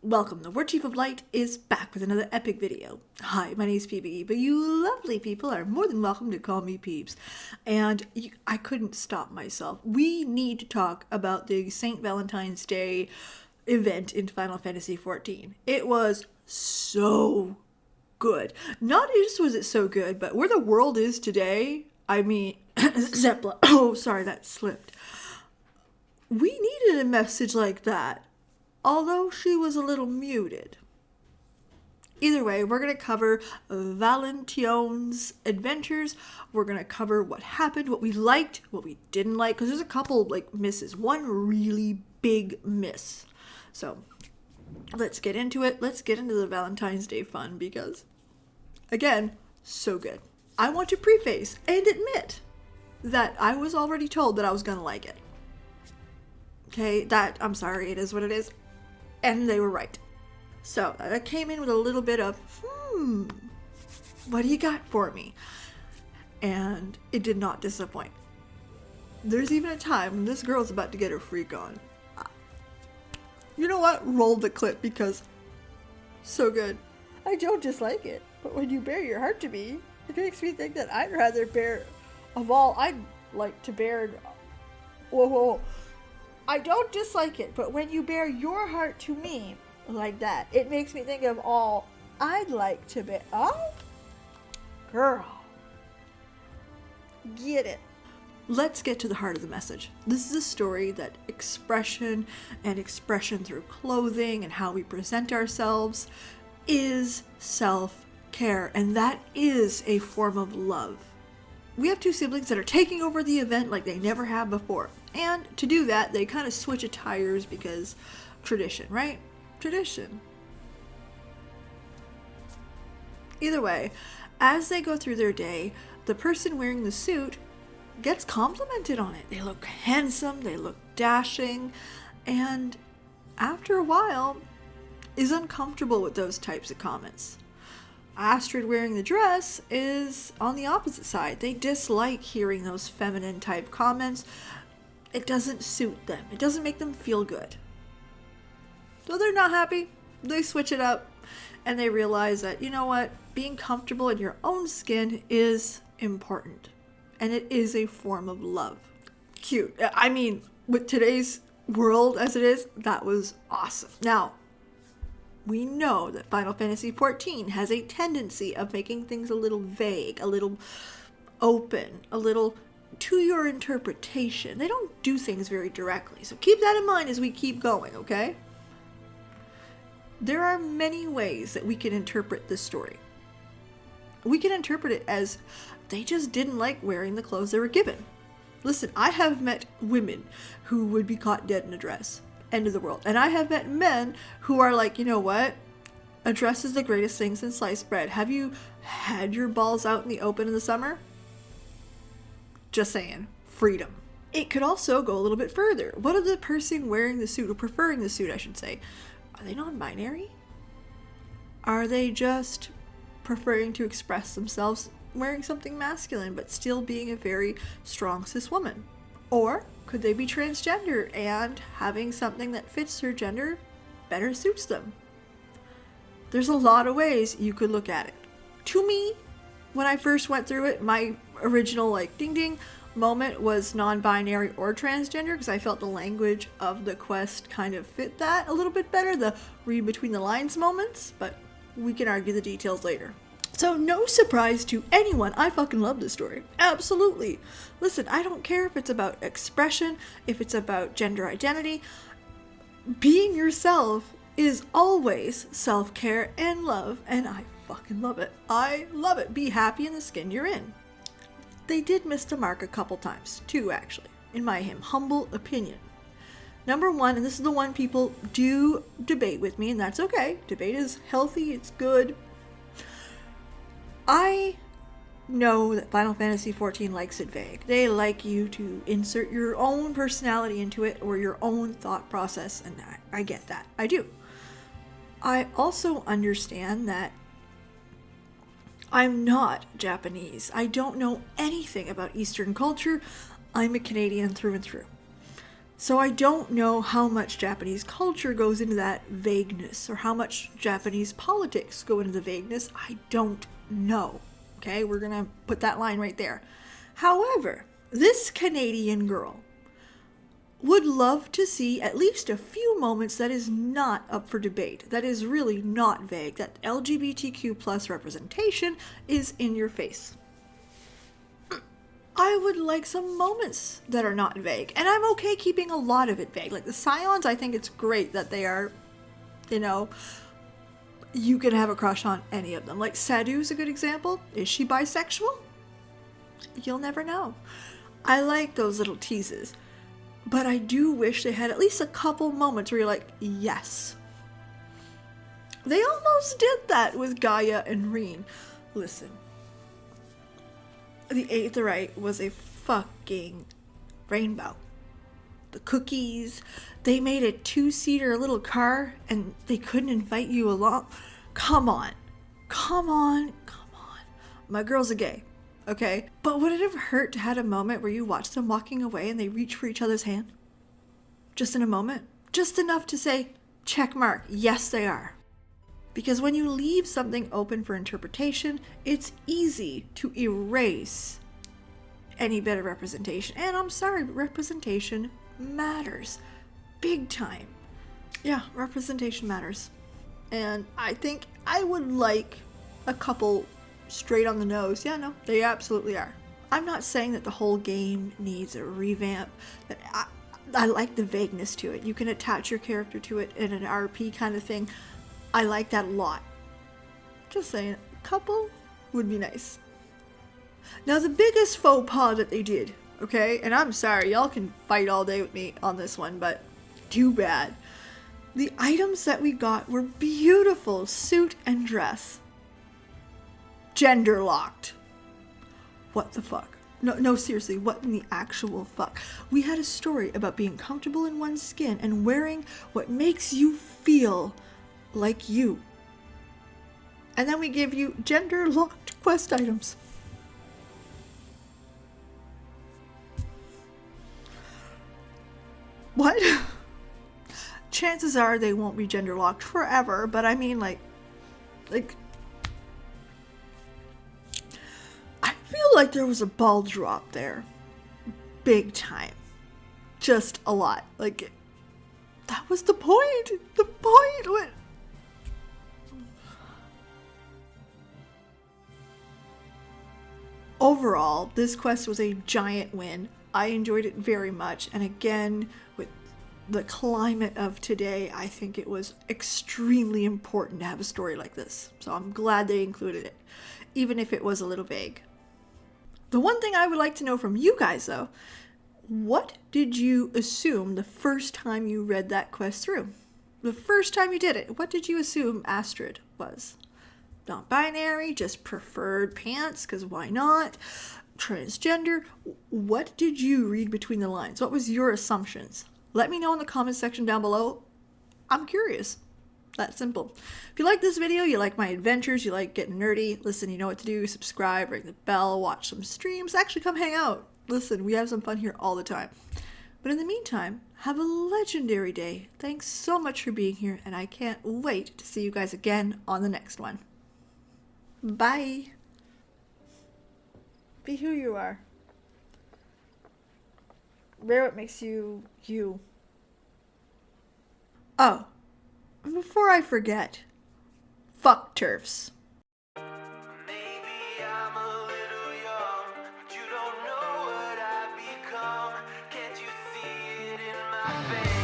Welcome, the War Chief of Light is back with another epic video. Hi, my name is PBE, but you lovely people are more than welcome to call me Peeps. And I couldn't stop myself. We need to talk about the St. Valentine's Day event in Final Fantasy XIV. It was so good. Not just was it so good, but where the world is today, I mean, Zeppla, oh, sorry, that slipped. We needed a message like that. Although she was a little muted. Either way, we're going to cover Valentione's adventures. We're going to cover what happened, what we liked, what we didn't like. Because there's a couple misses. One really big miss. So let's get into it. Let's get into the Valentine's Day fun because, again, so good. I want to preface and admit that I was already told that I was going to like it. Okay, I'm sorry, it is what it is. And they were right. So I came in with a little bit of, what do you got for me? And it did not disappoint. There's even a time when this girl's about to get her freak on. You know what? Roll the clip because so good. I don't dislike it, but when you bare your heart to me, it makes me think that I'd rather bear, of all I'd like to bear, whoa. I don't dislike it, but when you bare your heart to me like that, it makes me think of all I'd like to bear. Oh, girl. Get it. Let's get to the heart of the message. This is a story that expression through clothing and how we present ourselves is self-care, and that is a form of love. We have two siblings that are taking over the event like they never have before. And to do that, they kind of switch attires because tradition, right? Tradition. Either way, as they go through their day, the person wearing the suit gets complimented on it. They look handsome, they look dashing, and after a while is uncomfortable with those types of comments. Astrid wearing the dress is on the opposite side. They dislike hearing those feminine type comments. It doesn't suit them. It doesn't make them feel good. So they're not happy. They switch it up and they realize that, you know what? Being comfortable in your own skin is important. And it is a form of love. Cute. I mean, with today's world as it is, that was awesome. Now, we know that Final Fantasy XIV has a tendency of making things a little vague, a little open, a little to your interpretation. They don't do things very directly, so keep that in mind as we keep going, okay? There are many ways that we can interpret this story. We can interpret it as they just didn't like wearing the clothes they were given. Listen, I have met women who would be caught dead in a dress. End of the world. And I have met men who are like, you know what? A dress is the greatest thing since sliced bread. Have you had your balls out in the open in the summer? Just saying. Freedom. It could also go a little bit further. What if the person wearing the suit, or preferring the suit, I should say, are they non-binary? Are they just preferring to express themselves wearing something masculine, but still being a very strong cis woman? Or could they be transgender and having something that fits their gender better suits them? There's a lot of ways you could look at it. To me, when I first went through it, my original ding ding moment was non-binary or transgender because I felt the language of the quest kind of fit that a little bit better, the read between the lines moments, but we can argue the details later. So no surprise to anyone, I fucking love this story. Absolutely. Listen, I don't care if it's about expression, if it's about gender identity. Being yourself is always self-care and love, and I fucking love it. I love it. Be happy in the skin you're in. They did miss the mark a couple times, too, actually, in my humble opinion. Number one, and this is the one people do debate with me, and that's okay. Debate is healthy, it's good. I know that Final Fantasy XIV likes it vague. They like you to insert your own personality into it or your own thought process, and I get that. I do. I also understand that I'm not Japanese. I don't know anything about Eastern culture. I'm a Canadian through and through. So I don't know how much Japanese culture goes into that vagueness or how much Japanese politics go into the vagueness. I don't know. Okay, we're going to put that line right there. However, this Canadian girl would love to see at least a few moments that is not up for debate, that is really not vague, that LGBTQ plus representation is in your face. I would like some moments that are not vague. And I'm okay keeping a lot of it vague. Like the Scions, I think it's great that they are, you know, you can have a crush on any of them. Like Sadu's a good example. Is she bisexual? You'll never know. I like those little teases. But I do wish they had at least a couple moments where you're like, yes. They almost did that with Gaia and Reen. Listen. The Aetheryte was a fucking rainbow. The cookies, they made a 2-seater little car and they couldn't invite you along. Come on. My girls are gay, okay? But would it have hurt to have a moment where you watch them walking away and they reach for each other's hand? Just in a moment? Just enough to say, check mark, yes they are. Because when you leave something open for interpretation, it's easy to erase any bit of representation. And I'm sorry, but representation matters. Big time. Yeah, representation matters. And I think I would like a couple straight on the nose. Yeah, no, they absolutely are. I'm not saying that the whole game needs a revamp. But I like the vagueness to it. You can attach your character to it in an RP kind of thing. I like that a lot. Just saying, a couple would be nice. Now the biggest faux pas that they did, okay, and I'm sorry, y'all can fight all day with me on this one, but too bad. The items that we got were beautiful suit and dress. Gender locked. What the fuck? No, seriously, what in the actual fuck? We had a story about being comfortable in one's skin and wearing what makes you feel like you. And then we give you gender locked quest items. What? Chances are they won't be gender locked forever, but I mean like I feel like there was a ball drop there. Big time. Just a lot. Like that was the point. The point was overall, this quest was a giant win. I enjoyed it very much. And again, with the climate of today, I think it was extremely important to have a story like this. So I'm glad they included it, even if it was a little vague. The one thing I would like to know from you guys, though, what did you assume the first time you read that quest through? The first time you did it, what did you assume Astrid was? Not binary, just preferred pants, because why not? Transgender. What did you read between the lines? What was your assumptions? Let me know in the comment section down below. I'm curious. That simple. If you like this video, you like my adventures, you like getting nerdy, listen, you know what to do. Subscribe, ring the bell, watch some streams, actually come hang out. Listen, we have some fun here all the time. But in the meantime, have a legendary day. Thanks so much for being here, and I can't wait to see you guys again on the next one. Bye. Be who you are. Wear what makes you, you. Oh, before I forget, fuck TERFs. Maybe I'm a little young, but you don't know what I've become. Can't you see it in my face?